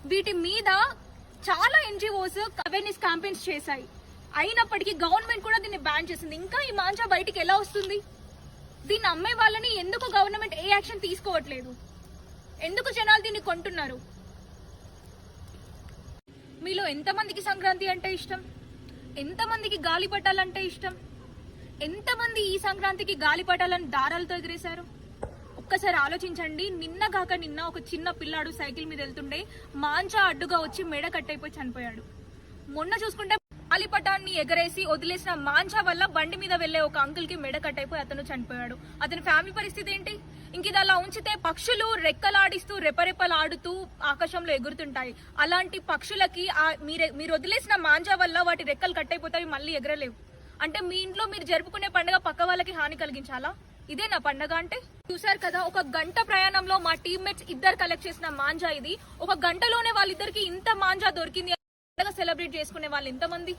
వీటి మీద చాలా ఎన్జిఓస్ అవేర్నెస్ క్యాంపెయిన్స్ చేశాయి. అయినప్పటికీ గవర్నమెంట్ కూడా దీన్ని బ్యాన్ చేసింది. ఇంకా ఈ మాంజా బయటికి ఎలా వస్తుంది? దీన్ని అమ్మే వాళ్ళని ఎందుకు గవర్నమెంట్ ఏ యాక్షన్ తీసుకోవట్లేదు? ఎందుకు జనాలు దీన్ని కొంటున్నారు? మీలో ఎంతమందికి సంక్రాంతి అంటే ఇష్టం? ఎంతమందికి గాలిపటాలంటే ఇష్టం? ఎంతమంది ఈ సంక్రాంతికి గాలిపటాలను దారాలతో ఎగిరేశారు? ఒక్కసారి ఆలోచించండి. నిన్న కాక నిన్న ఒక చిన్న పిల్లాడు సైకిల్ మీద వెళ్తుండే మాంజా అడ్డుగా వచ్చి మెడ కట్టయిపోయి చనిపోయాడు. మొన్న చూసుకుంటే గాలిపటాన్ని ఎగరేసి వదిలేసిన మాంజా వల్ల బండి మీద వెళ్లే ఒక అంకుల్ కి మెడ కట్టయిపోయి అతను చనిపోయాడు. అతని ఫ్యామిలీ పరిస్థితి ఏంటి? ఇంక ఇది అలా ఉంచితే పక్షులు రెక్కలాడిస్తూ రెపరెపలాడుతూ ఆకాశంలో ఎగురుతుంటాయి. అలాంటి పక్షులకి మీరు వదిలేసిన మాంజా వల్ల వాటి రెక్కలు కట్టయిపోతాయి, మళ్ళీ ఎగరలేవు. అంటే మీ ఇంట్లో మీరు జరుపుకునే పండుగ పక్క వాళ్ళకి హాని కలిగించాలా? ఇదే నా పండగ అంటే? చూసారు కదా, ఒక గంట ప్రయాణంలో మా టీమ్మేట్స్ ఇద్దరు కలెక్ట్ చేసిన మాంజా ఇది. ఒక గంటలోనే వాళ్ళిద్దరికి ఇంత మాంజా దొరికింది. పండగ సెలబ్రేట్ చేసుకునే వాళ్ళు ఎంతమంది?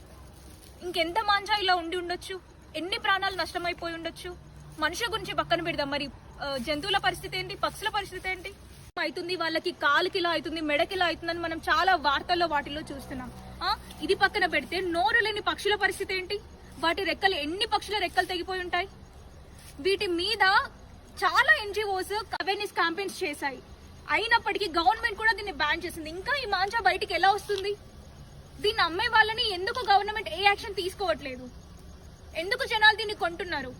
ఇంకెంత మాంజా ఇలా ఉండి ఉండొచ్చు? ఎన్ని ప్రాణాలు నష్టమైపోయి ఉండొచ్చు? మనుషుల గురించి పక్కన పెడదాం, మరి జంతువుల పరిస్థితి ఏంటి? పక్షుల పరిస్థితి ఏంటి? అవుతుంది వాళ్ళకి కాలుకి ఇలా అవుతుంది, మెడకి ఇలా అవుతుందని మనం చాలా వార్తల్లో వాటిల్లో చూస్తున్నాం. ఇది పక్కన పెడితే నోరు లేని పక్షుల పరిస్థితి ఏంటి? వాటి రెక్కలు, ఎన్ని పక్షుల రెక్కలు తెగిపోయి ఉంటాయి? వీటి మీద చాలా ఎన్జిఓస్ అవేర్నెస్ క్యాంపెయిన్స్ చేశాయి. అయినప్పటికీ గవర్నమెంట్ కూడా దీన్ని బ్యాన్ చేసింది. ఇంకా ఈ మాంజా బయటికి ఎలా వస్తుంది? దీన్ని అమ్మే వాళ్ళని ఎందుకు గవర్నమెంట్ ఏ యాక్షన్ తీసుకోవట్లేదు? ఎందుకు జనాలు దీన్ని కొంటున్నారు?